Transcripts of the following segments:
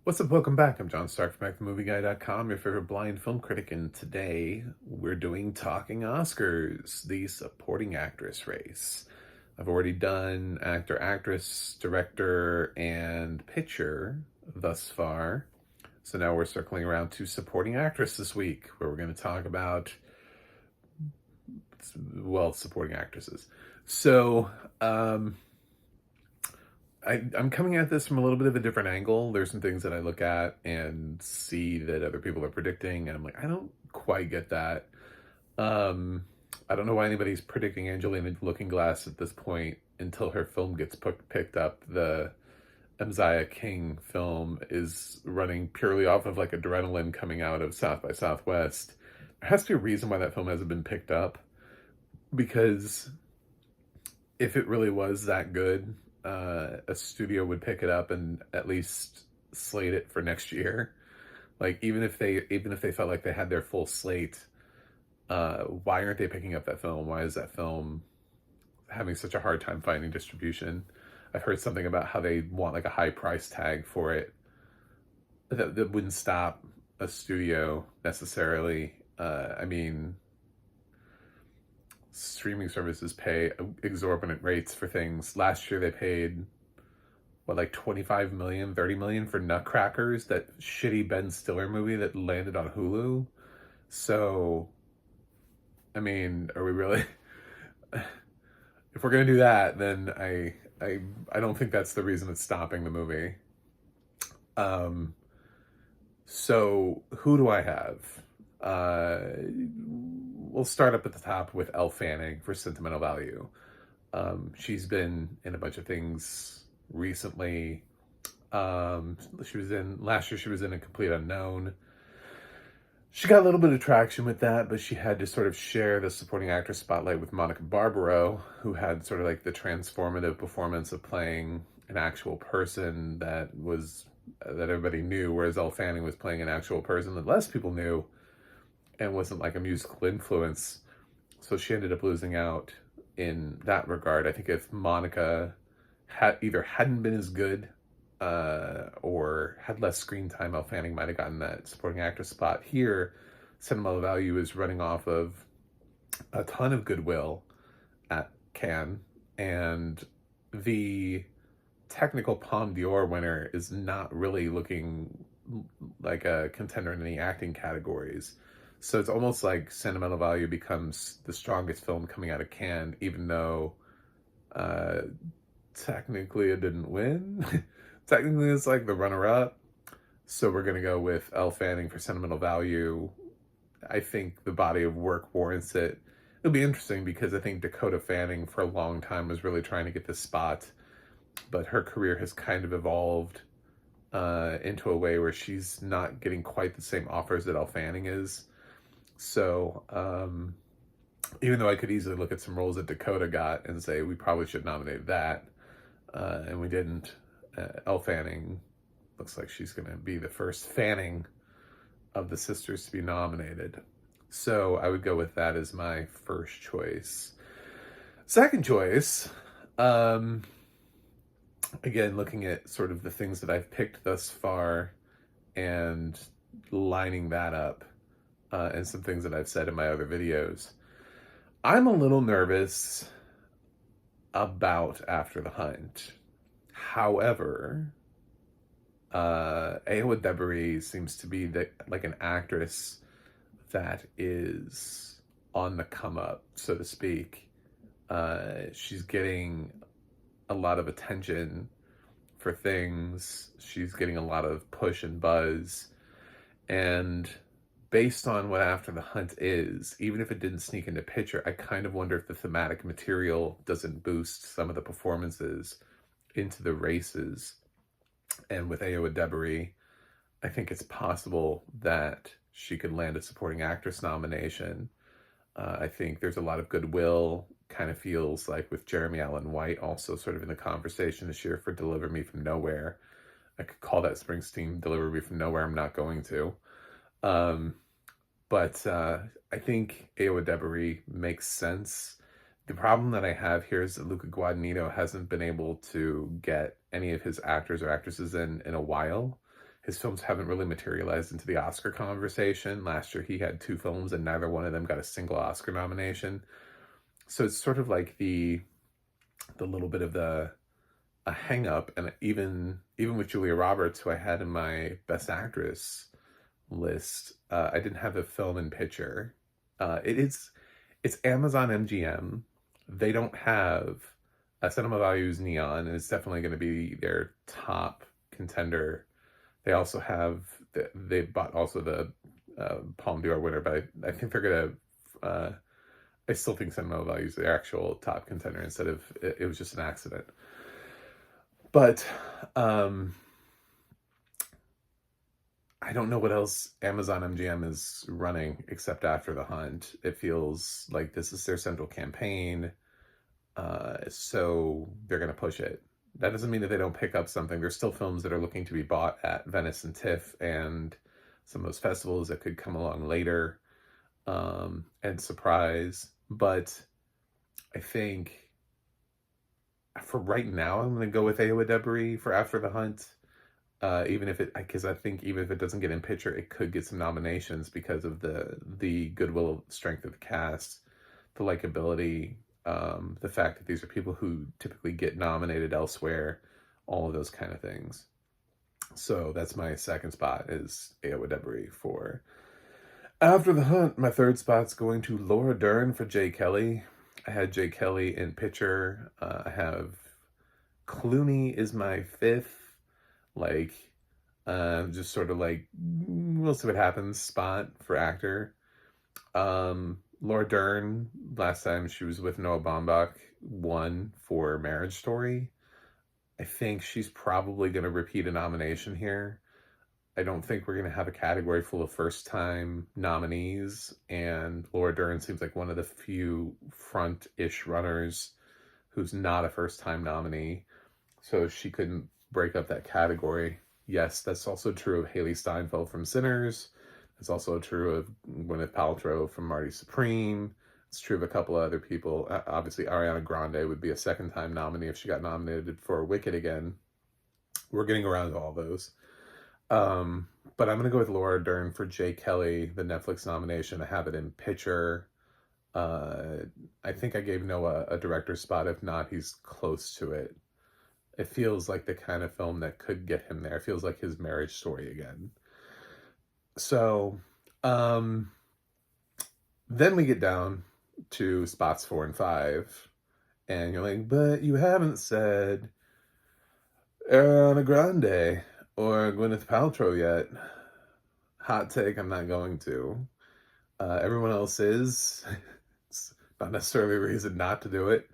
What's up? Welcome back. I'm John Stark from BackTheMovieGuy.com, your favorite blind film critic, and today we're doing Talking Oscars, the supporting actress race. I've already done actor, actress, director, and picture thus far. So now we're circling around to supporting actress this week, where we're going to talk about, well, supporting actresses. So, I'm coming at this from a little bit of a different angle. There's some things that I look at and see that other people are predicting, and I'm like, I don't quite get that. Um, I don't know why anybody's predicting Angelina Looking-Glass at this point until her film gets picked up. The Mzia King film is running purely off of like adrenaline coming out of South by Southwest. There has to be a reason why that film hasn't been picked up, because if it really was that good, a studio would pick it up and at least slate it for next year. Like even if they felt like they had their full slate, why aren't they picking up that film? Why is that film having such a hard time finding distribution? I've heard something about how they want like a high price tag for it that wouldn't stop a studio necessarily. I mean, streaming services pay exorbitant rates for things. Last year they paid what, like 25 million, 30 million for Nutcrackers, that shitty Ben Stiller movie that landed on Hulu. So, I mean, are we really if we're going to do that, then I don't think that's the reason it's stopping the movie. Um so who do I have? We'll start up at the top with Elle Fanning for sentimental value. She's been in a bunch of things recently. She was in last year. She was in A Complete Unknown. She got a little bit of traction with that, but she had to sort of share the supporting actress spotlight with Monica Barbaro, who had sort of like the transformative performance of playing an actual person that everybody knew, whereas Elle Fanning was playing an actual person that less people knew and wasn't like a musical influence. So she ended up losing out in that regard. I think if Monica hadn't been as good, or had less screen time, Elle Fanning might have gotten that supporting actress spot. Here, sentimental value is running off of a ton of goodwill at Cannes, and the technical Palme d'Or winner is not really looking like a contender in any acting categories. So it's almost like sentimental value becomes the strongest film coming out of Cannes, even though uh, technically it didn't win. Technically it's like the runner-up. So we're gonna go with Elle Fanning for sentimental value. I think the body of work warrants it. It'll be interesting because I think Dakota Fanning for a long time was really trying to get this spot, but her career has kind of evolved into a way where she's not getting quite the same offers that Elle Fanning is. So, even though I could easily look at some roles that Dakota got and say we probably should nominate that, and we didn't, Elle Fanning looks like she's going to be the first Fanning of the sisters to be nominated. So I would go with that as my first choice. Second choice, again, looking at sort of the things that I've picked thus far and lining that up, and some things that I've said in my other videos. I'm a little nervous about After the Hunt. However, Ayoa Debari seems to be like an actress that is on the come up, so to speak. She's getting a lot of attention for things. She's getting a lot of push and buzz. And based on what After the Hunt is, even if it didn't sneak into picture, I kind of wonder if the thematic material doesn't boost some of the performances into the races. And with Ayoa Debari, I think it's possible that she could land a supporting actress nomination. I think there's a lot of goodwill, kind of feels like, with Jeremy Allen White also sort of in the conversation this year for Deliver Me From Nowhere. I could call that Springsteen Deliver Me From Nowhere. I'm not going to. But I think Ayoa Debari makes sense. The problem that I have here is that Luca Guadagnino hasn't been able to get any of his actors or actresses in a while. his films haven't really materialized into the Oscar conversation. Last year he had 2 films and neither one of them got a single Oscar nomination. So it's sort of like the little bit of a hang up, and even with Julia Roberts, who I had in my Best Actress list, I didn't have the film and picture. It's Amazon MGM. They don't have a Cinema Values Neon, and it's definitely going to be their top contender. They also have they bought also the Palme d'Or winner, but I think they're gonna. I still think Cinema Values their actual top contender instead of it was just an accident. But I don't know what else Amazon MGM is running except After the Hunt. It feels like this is their central campaign, so they're going to push it. That doesn't mean that they don't pick up something. There's still films that are looking to be bought at Venice and TIFF and some of those festivals that could come along later, and Surprise. But I think for right now, I'm going to go with Ayo Edebiri for After the Hunt. Because I think even if it doesn't get in picture, it could get some nominations because of the goodwill strength of the cast, the likability, the fact that these are people who typically get nominated elsewhere, all of those kind of things. So that's my second spot is Ayo Edebiri for After the Hunt. My third spot's going to Laura Dern for Jay Kelly. I had Jay Kelly in picture. I have Clooney is my fifth. Like, just sort of like, we'll see what happens spot for actor. Laura Dern, last time she was with Noah Baumbach, won for Marriage Story. I think she's probably going to repeat a nomination here. I don't think we're going to have a category full of first-time nominees, and Laura Dern seems like one of the few front-ish runners who's not a first-time nominee, so she couldn't break up that category. Yes, that's also true of Haley Steinfeld from Sinners. It's also true of Gwyneth Paltrow from Marty Supreme. It's true of a couple of other people. Obviously, Ariana Grande would be a second-time nominee if she got nominated for Wicked again. We're getting around to all those. But I'm going to go with Laura Dern for Jay Kelly, the Netflix nomination. I have it in picture. I think I gave Noah a director's spot. If not, he's close to it. It feels like the kind of film that could get him there. It feels like his Marriage Story again. So, then we get down to spots 4 and 5. And you're like, but you haven't said Ariana Grande or Gwyneth Paltrow yet. Hot take, I'm not going to. Everyone else is. It's not necessarily a reason not to do it.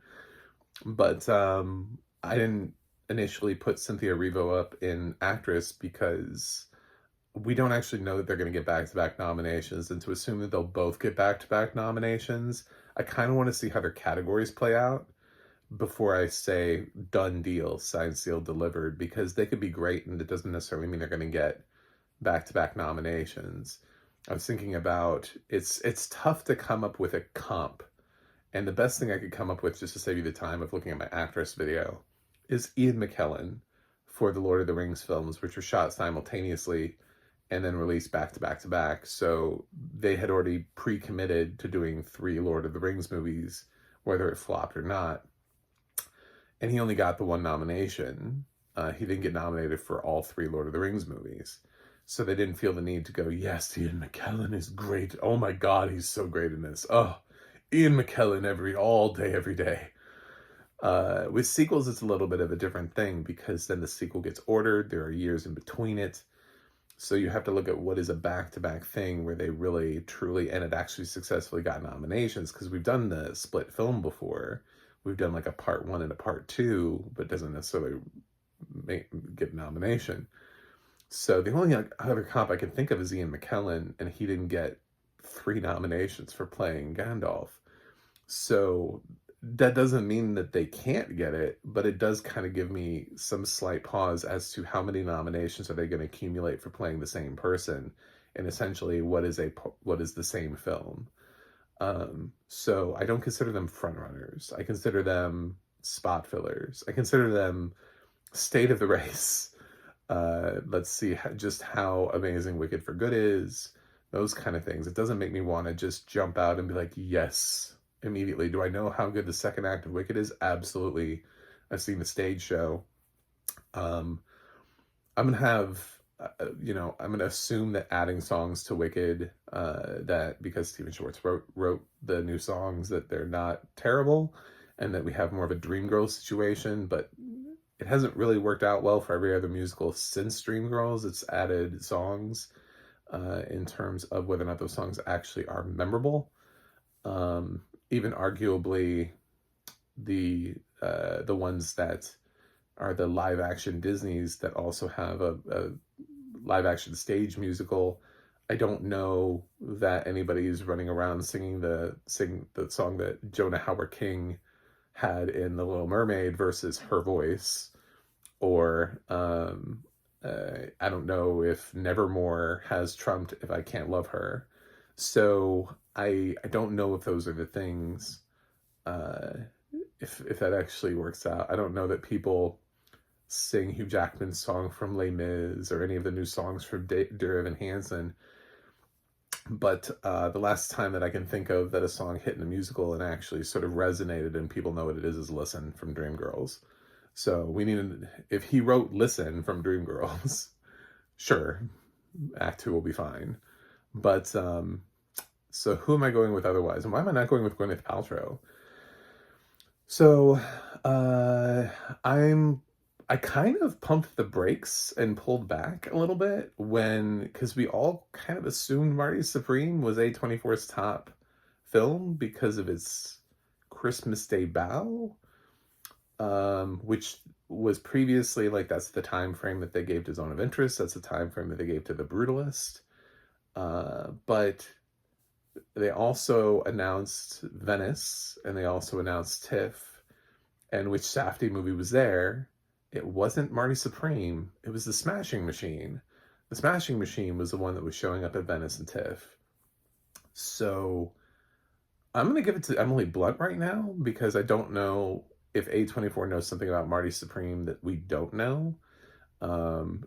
But I didn't initially put Cynthia Erivo up in actress because we don't actually know that they're going to get back-to-back nominations, and to assume that they'll both get back-to-back nominations, I kind of want to see how their categories play out before I say done deal, signed, sealed, delivered, because they could be great and it doesn't necessarily mean they're going to get back-to-back nominations. I was thinking about, it's tough to come up with a comp, and the best thing I could come up with, just to save you the time of looking at my actress video, is Ian McKellen for the Lord of the Rings films, which were shot simultaneously and then released back to back to back. So they had already pre-committed to doing 3 Lord of the Rings movies, whether it flopped or not. And he only got the 1 nomination. He didn't get nominated for all 3 Lord of the Rings movies. So they didn't feel the need to go, yes, Ian McKellen is great. Oh my God, he's so great in this. Oh, Ian McKellen all day, every day. With sequels, it's a little bit of a different thing because then the sequel gets ordered. There are years in between it. So you have to look at what is a back-to-back thing where they really, truly, and it actually successfully got nominations, because we've done the split film before. We've done like a part 1 and a part 2, but doesn't necessarily get a nomination. So the only other comp I can think of is Ian McKellen, and he didn't get 3 nominations for playing Gandalf. So that doesn't mean that they can't get it, but it does kind of give me some slight pause as to how many nominations are they going to accumulate for playing the same person, and essentially what is the same film. So I don't consider them frontrunners. I consider them spot fillers. I consider them state of the race. Let's see just how amazing Wicked for Good is. Those kind of things. It doesn't make me want to just jump out and be like, yes, immediately. Do I know how good the second act of Wicked is? Absolutely. I've seen the stage show. Um, I'm gonna have, I'm gonna assume that adding songs to Wicked, that because Stephen Schwartz wrote the new songs, that they're not terrible, and that we have more of a Dreamgirls situation. But it hasn't really worked out well for every other musical since Dreamgirls. It's added songs, in terms of whether or not those songs actually are memorable. Even arguably, the ones that are the live action Disneys that also have a live action stage musical. I don't know that anybody is running around singing the song that Jonah Hauer-King had in The Little Mermaid versus her voice, or I don't know if Nevermore has trumped If I Can't Love Her. So I don't know if those are the things. If that actually works out, I don't know that people sing Hugh Jackman's song from Les Mis or any of the new songs from Dear Evan Hansen. But the last time that I can think of that a song hit in a musical and actually sort of resonated and people know what it is Listen from Dreamgirls. So we need, if he wrote Listen from Dreamgirls, sure, Act 2 will be fine. But so who am I going with otherwise? And why am I not going with Gwyneth Paltrow? So I kind of pumped the brakes and pulled back a little bit because we all kind of assumed Marty Supreme was A24's top film because of its Christmas Day bow, which was previously like, that's the time frame that they gave to Zone of Interest. That's the time frame that they gave to The Brutalist. But they also announced Venice, and they also announced TIFF, and which Safdie movie was there. It wasn't Marty Supreme. It was The Smashing Machine. The Smashing Machine was the one that was showing up at Venice and TIFF. So I'm going to give it to Emily Blunt right now, because I don't know if A24 knows something about Marty Supreme that we don't know.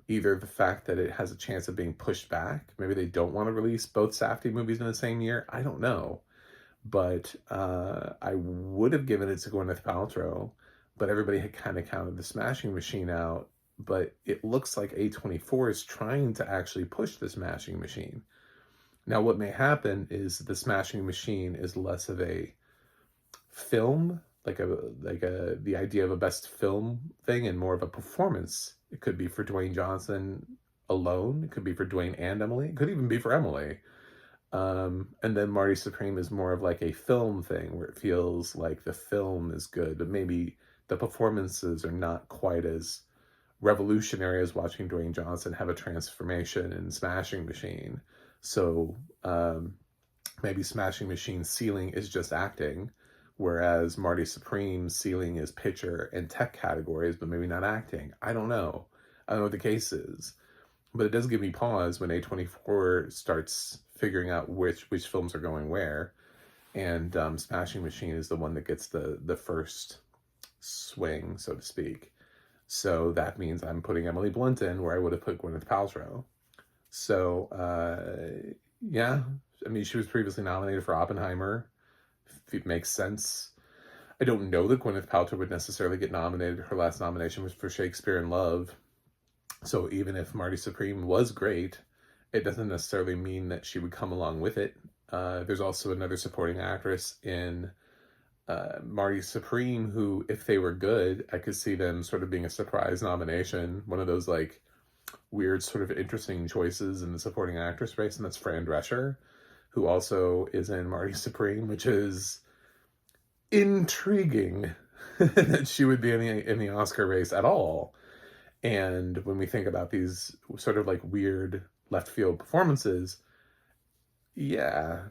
Either the fact that it has a chance of being pushed back. Maybe they don't want to release both Safdie movies in the same year. I don't know. But I would have given it to Gwyneth Paltrow, but everybody had kind of counted The Smashing Machine out. But it looks like A24 is trying to actually push The Smashing Machine. Now, what may happen is The Smashing Machine is less of a film, like the idea of a best film thing, and more of a performance. It could be for Dwayne Johnson alone. It could be for Dwayne and Emily. It could even be for Emily. And then Marty Supreme is more of like a film thing, where it feels like the film is good, but maybe the performances are not quite as revolutionary as watching Dwayne Johnson have a transformation in Smashing Machine. So maybe Smashing Machine's ceiling is just acting, whereas Marty Supreme's ceiling is picture and tech categories, but maybe not acting. I don't know. I don't know what the case is. But it does give me pause when A24 starts figuring out which films are going where. And Smashing Machine is the one that gets the first swing, so to speak. So that means I'm putting Emily Blunt in where I would have put Gwyneth Paltrow. So, yeah. I mean, she was previously nominated for Oppenheimer. If it makes sense. I don't know that Gwyneth Paltrow would necessarily get nominated. Her last nomination was for Shakespeare in Love. So even if Marty Supreme was great, it doesn't necessarily mean that she would come along with it. There's also another supporting actress in Marty Supreme who, if they were good, I could see them sort of being a surprise nomination. One of those like weird sort of interesting choices in the supporting actress race, and that's Fran Drescher, who also is in Marty Supreme, which is intriguing that she would be in the Oscar race at all. And when we think about these sort of like weird left field performances, yeah,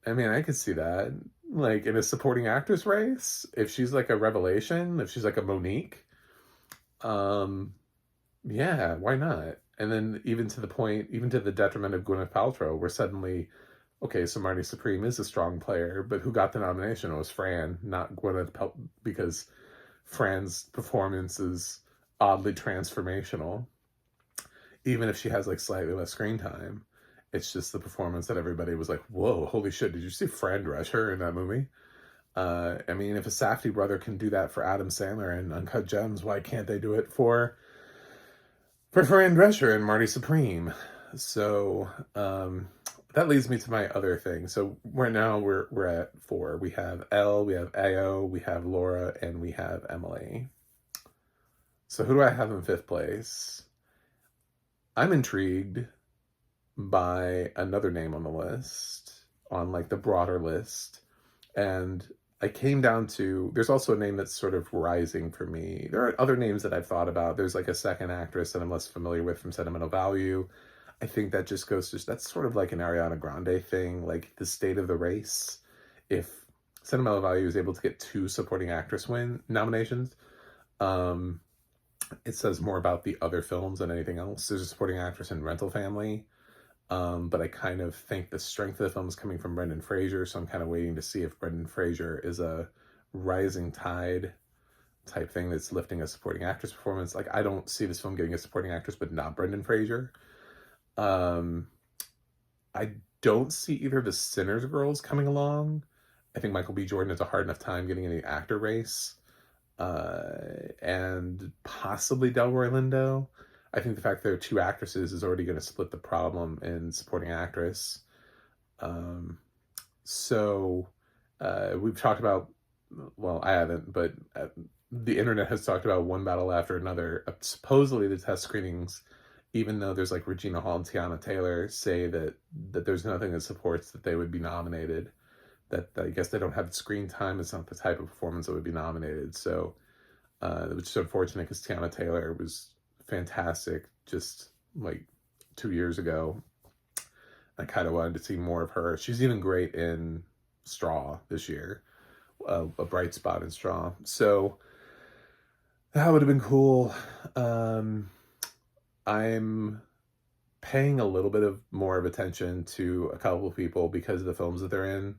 I mean, I could see that. Like in a supporting actress race, if she's like a revelation, if she's like a Monique, yeah, why not? And then even to the detriment of Gwyneth Paltrow, where suddenly, okay, so Marty Supreme is a strong player, but who got the nomination? It was Fran, not Gwyneth because Fran's performance is oddly transformational. even if she has like slightly less screen time, it's just the performance that everybody was like, whoa, holy shit, did you see Fran Drescher in that movie? I mean, if a Safdie brother can do that for Adam Sandler in Uncut Gems, why can't they do it for Fran Drescher and Marty Supreme? So that leads me to my other thing. So right now we're at 4. We have Elle, we have Ao, we have Laura, and we have Emily. So who do I have in 5th place? I'm intrigued by another name on the list, on like the broader list. And I came down to, there's also a name that's sort of rising for me. There are other names that I've thought about. There's like a second actress that I'm less familiar with from Sentimental Value. I think that just goes to, that's sort of like an Ariana Grande thing, like the state of the race. If Sentimental Value is able to get 2 supporting actress nominations, it says more about the other films than anything else. There's a supporting actress in Rental Family. But I kind of think the strength of the film is coming from Brendan Fraser, so I'm kind of waiting to see if Brendan Fraser is a rising tide type thing that's lifting a supporting actress performance. Like, I don't see this film getting a supporting actress, but not Brendan Fraser. I don't see either of the Sinners girls coming along. I think Michael B. Jordan has a hard enough time getting in the actor race. And possibly Delroy Lindo. I think the fact there are 2 actresses is already going to split the problem in supporting actress. So we've talked about, well, I haven't, but the internet has talked about One Battle After Another. Supposedly the test screenings, even though there's like Regina Hall and Tiana Taylor, say that there's nothing that supports that they would be nominated. That I guess they don't have screen time. It's not the type of performance that would be nominated. So, which is unfortunate because Tiana Taylor was fantastic just like 2 years ago. I kind of wanted to see more of her. She's even great in Straw this year, a bright spot in Straw. So that would have been cool. I'm paying a little bit of more of attention to a couple of people because of the films that they're in.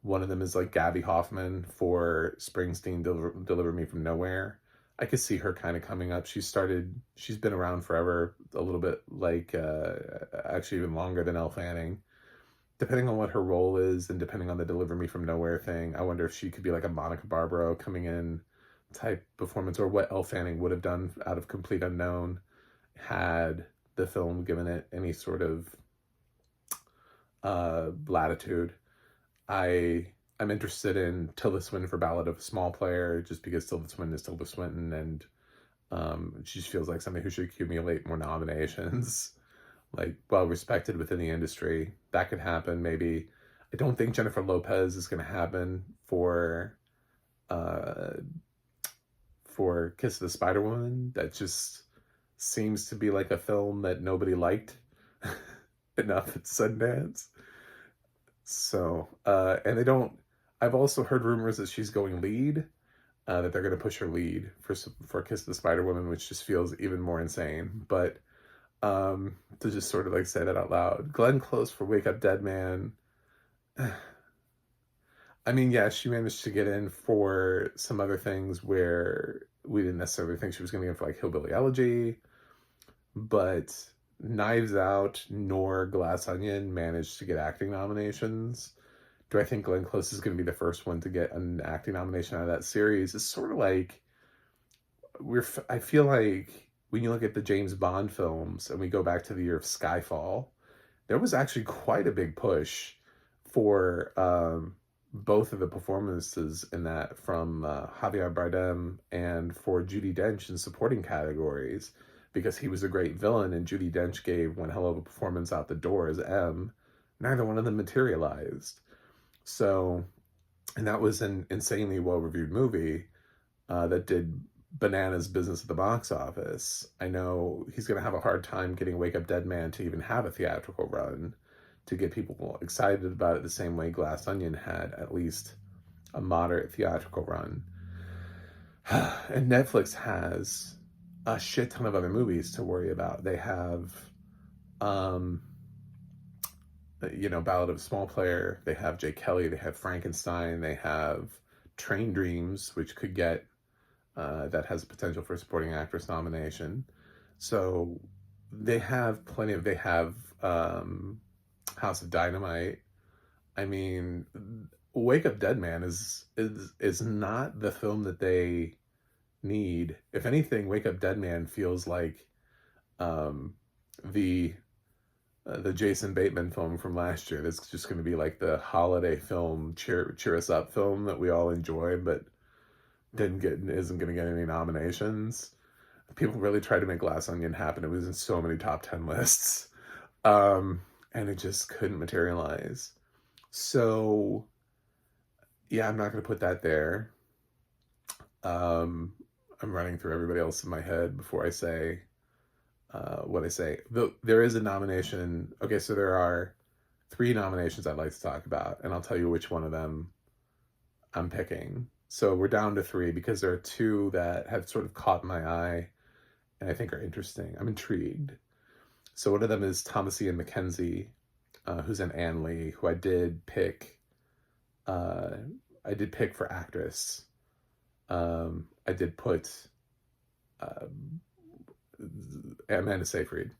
One of them is like Gabby Hoffman for Springsteen, Deliver Me From Nowhere. I could see her kind of coming up. She's been around forever, a little bit like, actually even longer than Elle Fanning. Depending on what her role is and depending on the Deliver Me From Nowhere thing, I wonder if she could be like a Monica Barbaro coming in type performance, or what Elle Fanning would have done out of Complete Unknown had the film given it any sort of latitude. I'm interested in Tilda Swinton for Ballad of a Small Player, just because Tilda Swinton is Tilda Swinton, and she just feels like somebody who should accumulate more nominations, like well respected within the industry. That could happen, maybe. I don't think Jennifer Lopez is going to happen for Kiss of the Spider Woman. That just seems to be like a film that nobody liked enough at Sundance. So, and they don't, I've also heard rumors that she's going lead, that they're going to push her lead for Kiss the Spider-Woman, which just feels even more insane. But, to just sort of like say that out loud, Glenn Close for Wake Up Dead Man. I mean, yeah, she managed to get in for some other things where we didn't necessarily think she was going to get in for, like Hillbilly Elegy, but Knives Out nor Glass Onion managed to get acting nominations. Do I think Glenn Close is going to be the first one to get an acting nomination out of that series? It's sort of like I feel like when you look at the James Bond films and we go back to the year of Skyfall, there was actually quite a big push for both of the performances in that from Javier Bardem and for Judi Dench in supporting categories, because he was a great villain and Judi Dench gave one hell of a performance out the door as M. Neither one of them materialized. So, and that was an insanely well-reviewed movie that did bananas business at the box office. I know he's going to have a hard time getting Wake Up Dead Man to even have a theatrical run, to get people excited about it the same way Glass Onion had at least a moderate theatrical run. And Netflix has a shit ton of other movies to worry about. They have, Ballad of a Small Player. They have Jay Kelly. They have Frankenstein. They have Train Dreams, which could get, that has potential for a supporting actress nomination. So they have plenty of, they have House of Dynamite. I mean, Wake Up Dead Man is not the film that they need. If anything, Wake Up Dead Man feels like um, the the Jason Bateman film from last year. That's just going to be like the holiday film, cheer us up film that we all enjoyed, but isn't going to get any nominations. People really tried to make Glass Onion happen. It was in so many top 10 lists, and it just couldn't materialize. So yeah, I'm not going to put that there. Um, I'm running through everybody else in my head before I say what I say. There is a nomination. Okay, so there are 3 nominations I'd like to talk about, and I'll tell you which one of them I'm picking. So we're down to 3 because there are 2 that have sort of caught my eye and I think are interesting. I'm intrigued. So one of them is Thomas Ian McKenzie, who's in Anne Lee, who I did pick. I did pick for actress. I did put Amanda Seyfried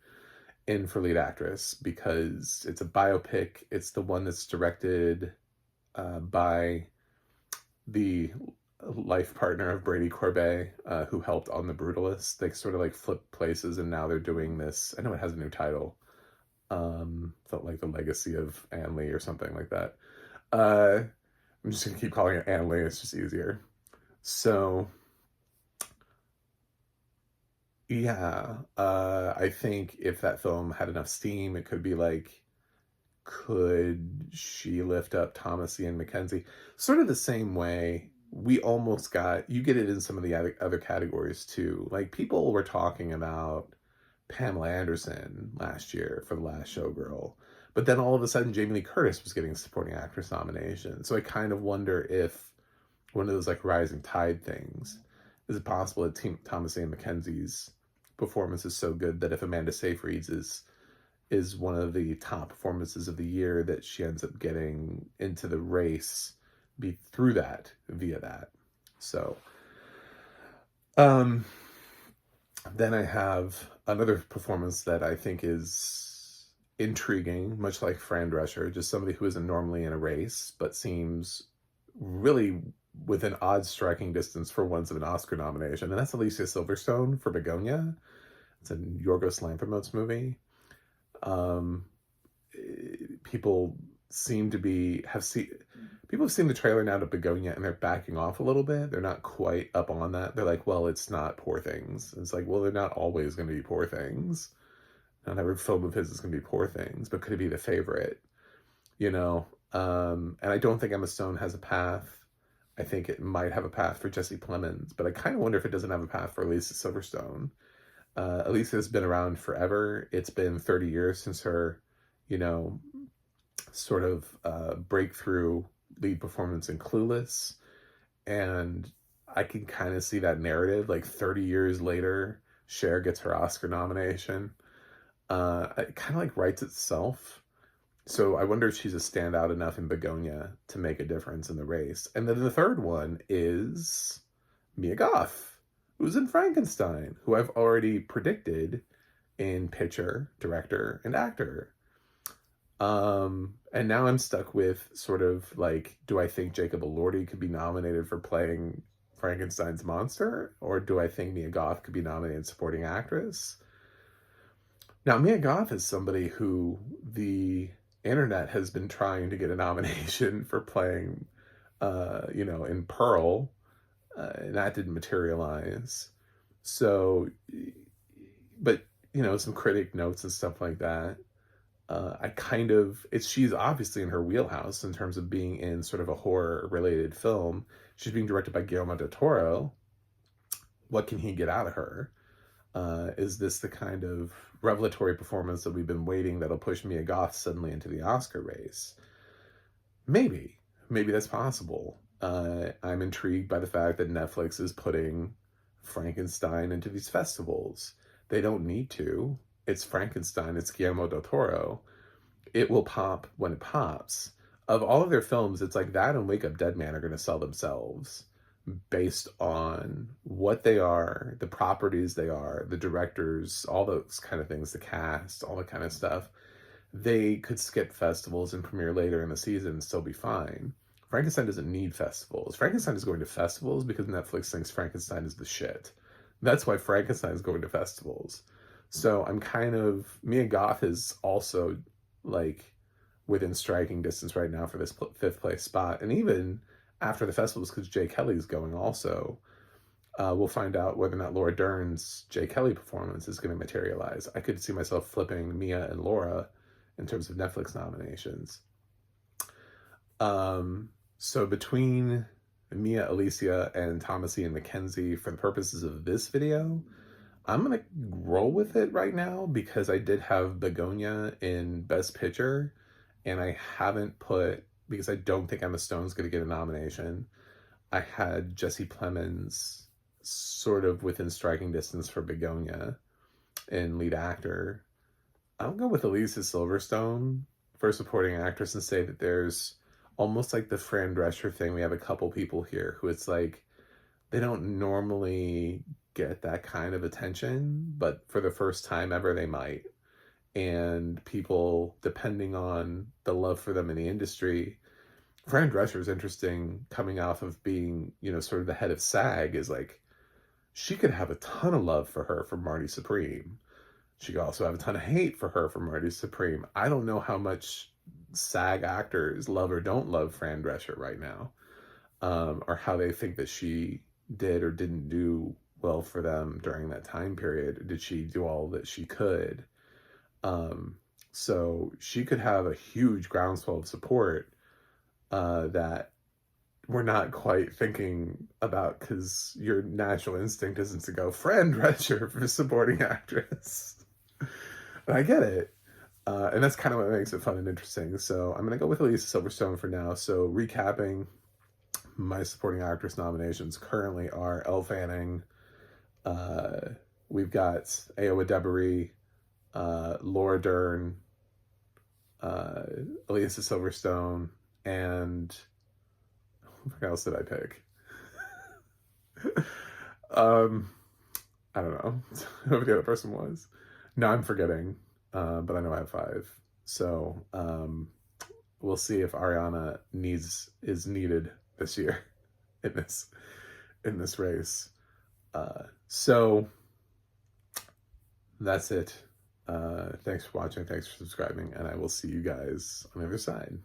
in for lead actress because it's a biopic. It's the one that's directed by the life partner of Brady Corbet, who helped on The Brutalist. They sort of like flipped places, and now they're doing this. I know it has a new title. Felt like The Legacy of Anne Lee or something like that. I'm just gonna keep calling it Anne Lee. It's just easier. So yeah, I think if that film had enough steam, it could be like, could she lift up Thomas Ian McKenzie? Sort of the same way we almost got, you get it in some of the other categories too. Like people were talking about Pamela Anderson last year for The Last Showgirl, but then all of a sudden Jamie Lee Curtis was getting a supporting actress nomination. So I kind of wonder if one of those like rising tide things, is it possible that Thomas Ian McKenzie's performance is so good that if Amanda Seyfried's is one of the top performances of the year, that she ends up getting into the race via that. So then I have another performance that I think is intriguing, much like Fran Drescher, just somebody who isn't normally in a race, but seems really within odds striking distance for once of an Oscar nomination, and that's Alicia Silverstone for Begonia. It's a Yorgos Lanthimos movie. People seem to people have seen the trailer now to Begonia, and they're backing off a little bit. They're not quite up on that. They're like, well, it's not Poor Things. It's like, well, they're not always going to be Poor Things. Not every film of his is going to be Poor Things, but could it be the favorite? You know? And I don't think Emma Stone has a path. I think it might have a path for Jesse Plemons, but I kind of wonder if it doesn't have a path for Alicia Silverstone. Alicia has been around forever. It's been 30 years since her, sort of breakthrough lead performance in Clueless. And I can kind of see that narrative, like 30 years later, Cher gets her Oscar nomination. It kind of like writes itself. So I wonder if she's a standout enough in Begonia to make a difference in the race. And then the third one is Mia Goth, who's in Frankenstein, who I've already predicted in Pitcher, Director, and Actor. And now I'm stuck with sort of like, do I think Jacob Elordi could be nominated for playing Frankenstein's monster? Or do I think Mia Goth could be nominated Supporting Actress? Now, Mia Goth is somebody who the internet has been trying to get a nomination for playing, in Pearl, and that didn't materialize. So, but, some critic notes and stuff like that. She's obviously in her wheelhouse in terms of being in sort of a horror-related film. She's being directed by Guillermo del Toro. What can he get out of her? Is this the kind of revelatory performance that we've been waiting that'll push Mia Goth suddenly into the Oscar race? Maybe that's possible. I'm intrigued by the fact that Netflix is putting Frankenstein into these festivals. They don't need to. It's Frankenstein. It's Guillermo del Toro. It will pop when it pops. Of all of their films, it's like that and Wake Up Dead Man are going to sell themselves. based on what they are, the properties they are, the directors, all those kind of things, the cast, all that kind of stuff, they could skip festivals and premiere later in the season and still be fine. Frankenstein doesn't need festivals. Frankenstein is going to festivals because Netflix thinks Frankenstein is the shit. That's why Frankenstein is going to festivals. So I'm kind of, Mia Goth is also like within striking distance right now for this fifth place spot. And even after the festivals, because Jay Kelly's going also, we'll find out whether or not Laura Dern's Jay Kelly performance is going to materialize. I could see myself flipping Mia and Laura in terms of Netflix nominations. So between Mia, Alicia, and Thomas Ian McKenzie, for the purposes of this video, I'm going to roll with it right now because I did have Begonia in Best Picture, and I haven't put, because I don't think Emma Stone's going to get a nomination, I had Jesse Plemons sort of within striking distance for Begonia in lead actor. I'll go with Alicia Silverstone for supporting actress and say that there's almost like the Fran Drescher thing. We have a couple people here who it's like they don't normally get that kind of attention, but for the first time ever they might. And people, depending on the love for them in the industry, Fran Drescher is interesting coming off of being, you know, sort of the head of SAG, is like, she could have a ton of love for her from Marty Supreme. She could also have a ton of hate for her from Marty Supreme. I don't know how much SAG actors love or don't love Fran Drescher right now, or how they think that she did or didn't do well for them during that time period. Did she do all that she could? So she could have a huge groundswell of support that we're not quite thinking about, because your natural instinct isn't to go Fran Drescher for supporting actress. And I get it. And that's kind of what makes it fun and interesting. So I'm going to go with Alicia Silverstone for now. So recapping, my supporting actress nominations currently are Elle Fanning, we've got Aowa Debary, Laura Dern, Alicia Silverstone, and what else did I pick? I don't know whoever the other person was. No, I'm forgetting, but I know I have 5. So we'll see if Ariana is needed this year in this race. So that's it. Thanks for watching. Thanks for subscribing, and I will see you guys on the other side.